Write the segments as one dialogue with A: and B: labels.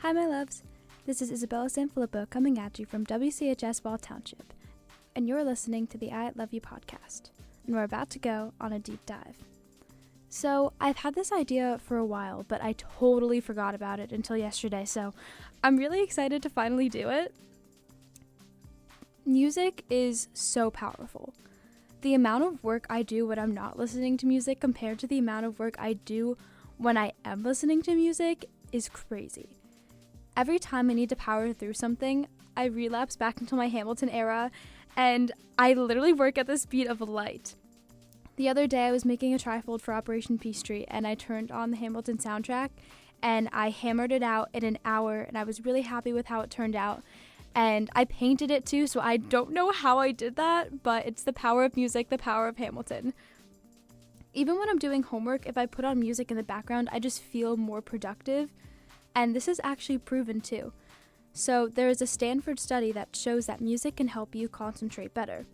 A: Hi, my loves. This is Isabella Sanfilippo coming at you from WCHS Wall Township, and you're listening to the I Love You podcast, and we're about to go on a deep dive. So, I've had this idea for a while, but I totally forgot about it until yesterday, so I'm really excited to finally do it. Music is so powerful. The amount of work I do when I'm not listening to music compared to the amount of work I do when I am listening to music is crazy. Every time I need to power through something, I relapse back into my Hamilton era, and I literally work at the speed of light. The other day I was making a trifold for Operation Peachtree, and I turned on the Hamilton soundtrack, and I hammered it out in an hour, and I was really happy with how it turned out. And I painted it too, so I don't know how I did that, but it's the power of music, the power of Hamilton. Even when I'm doing homework, if I put on music in the background, I just feel more productive. And this is actually proven too. So there is a Stanford study that shows that music can help you concentrate better.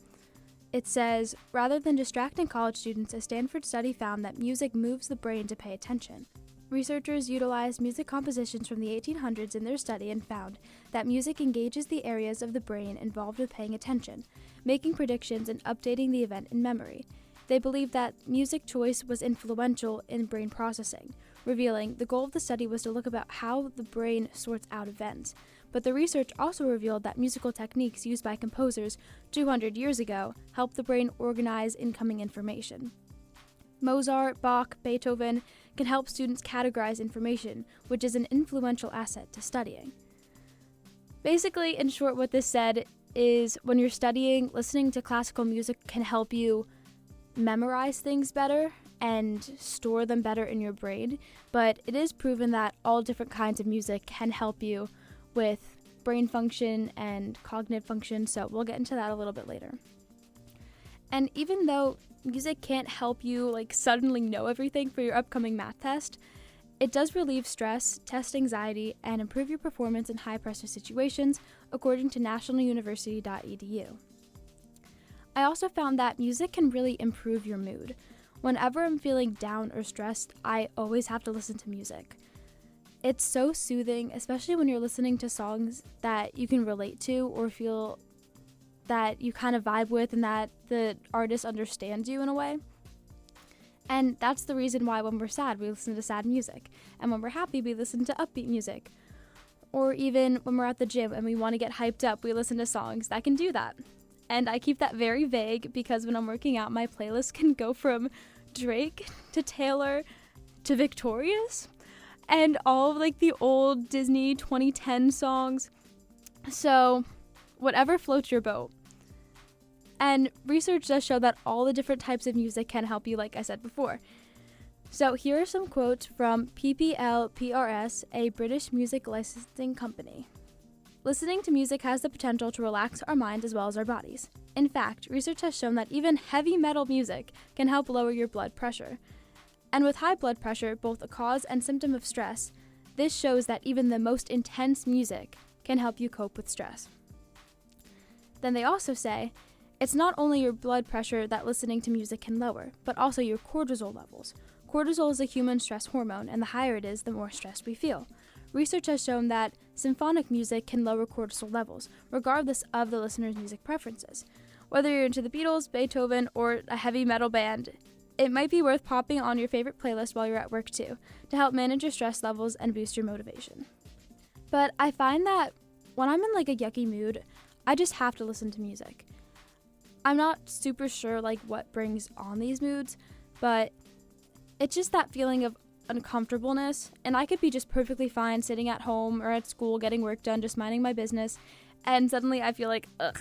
A: It says, rather than distracting college students, a Stanford study found that music moves the brain to pay attention. Researchers utilized music compositions from the 1800s in their study and found that music engages the areas of the brain involved with paying attention, making predictions and updating the event in memory. They believed that music choice was influential in brain processing, revealing the goal of the study was to look about how the brain sorts out events. But the research also revealed that musical techniques used by composers 200 years ago helped the brain organize incoming information. Mozart, Bach, Beethoven can help students categorize information, which is an influential asset to studying. Basically, in short, what this said is when you're studying, listening to classical music can help you memorize things better and store them better in your brain, but it is proven that all different kinds of music can help you with brain function and cognitive function, so we'll get into that a little bit later. And even though music can't help you suddenly know everything for your upcoming math test, it does relieve stress, test anxiety, and improve your performance in high-pressure situations, according to nationaluniversity.edu. I also found that music can really improve your mood. Whenever I'm feeling down or stressed, I always have to listen to music. It's so soothing, especially when you're listening to songs that you can relate to or feel that you kind of vibe with and that the artist understands you in a way. And that's the reason why when we're sad, we listen to sad music. And when we're happy, we listen to upbeat music. Or even when we're at the gym and we want to get hyped up, we listen to songs that can do that. And I keep that very vague because when I'm working out, my playlist can go from Drake to Taylor to Victorious and all of the old Disney 2010 songs. So whatever floats your boat. And research does show that all the different types of music can help you, like I said before. So here are some quotes from PPL-PRS, a British music licensing company. Listening to music has the potential to relax our minds as well as our bodies. In fact, research has shown that even heavy metal music can help lower your blood pressure. And with high blood pressure, both a cause and symptom of stress, this shows that even the most intense music can help you cope with stress. Then they also say, it's not only your blood pressure that listening to music can lower, but also your cortisol levels. Cortisol is a human stress hormone, and the higher it is, the more stressed we feel. Research has shown that symphonic music can lower cortisol levels, regardless of the listener's music preferences. Whether you're into the Beatles, Beethoven, or a heavy metal band, it might be worth popping on your favorite playlist while you're at work too, to help manage your stress levels and boost your motivation. But I find that when I'm in a yucky mood, I just have to listen to music. I'm not super sure what brings on these moods, but it's just that feeling of uncomfortableness, and I could be just perfectly fine sitting at home or at school getting work done, just minding my business, and suddenly I feel ugh.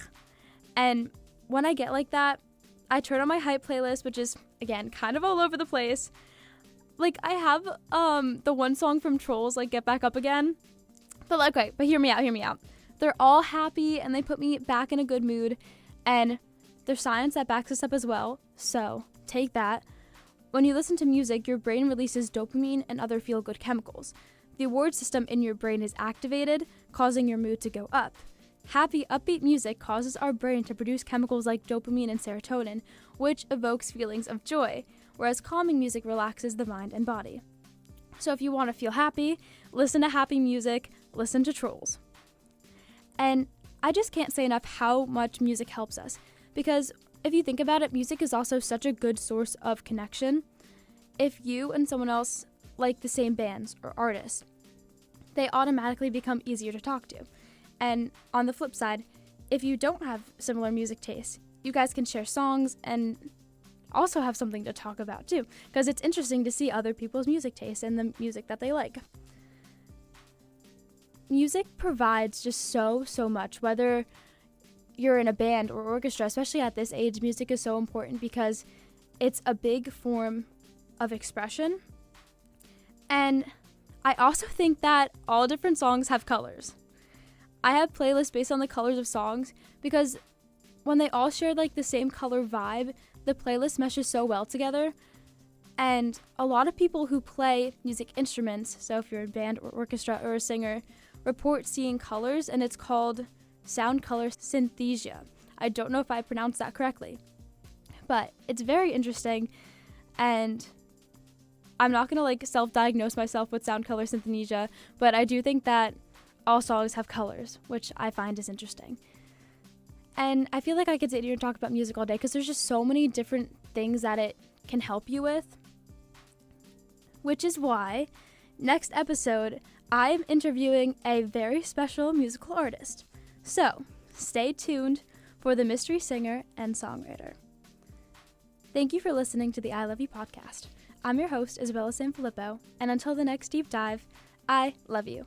A: And when I get like that, I turn on my hype playlist, which is, again, kind of all over the place. I have the one song from Trolls, Get Back Up Again, but hear me out. They're all happy, and they put me back in a good mood, and there's science that backs us up as well, so take that. When you listen to music, your brain releases dopamine and other feel-good chemicals. The reward system in your brain is activated, causing your mood to go up. Happy, upbeat music causes our brain to produce chemicals like dopamine and serotonin, which evokes feelings of joy, whereas calming music relaxes the mind and body. So if you want to feel happy, listen to happy music, listen to Trolls. And I just can't say enough how much music helps us, because if you think about it, music is also such a good source of connection. If you and someone else like the same bands or artists, they automatically become easier to talk to. And on the flip side, if you don't have similar music tastes, you guys can share songs and also have something to talk about too, because it's interesting to see other people's music tastes and the music that they like. Music provides just so much, whether you're in a band or orchestra. Especially at this age, music is so important because it's a big form of expression. And I also think that all different songs have colors. I have playlists based on the colors of songs because when they all share like the same color vibe, the playlist meshes so well together. And a lot of people who play music instruments, so if you're in a band or orchestra or a singer, report seeing colors, and it's called sound color synesthesia. I don't know if I pronounced that correctly, but it's very interesting, and I'm not gonna like self-diagnose myself with sound color synesthesia, but I do think that all songs have colors, which I find is interesting. And I feel like I could sit here and talk about music all day because there's just so many different things that it can help you with, which is why next episode I'm interviewing a very special musical artist. So stay tuned for the mystery singer and songwriter. Thank you for listening to the I Love You podcast. I'm your host, Isabella Sanfilippo, and until the next deep dive, I love you.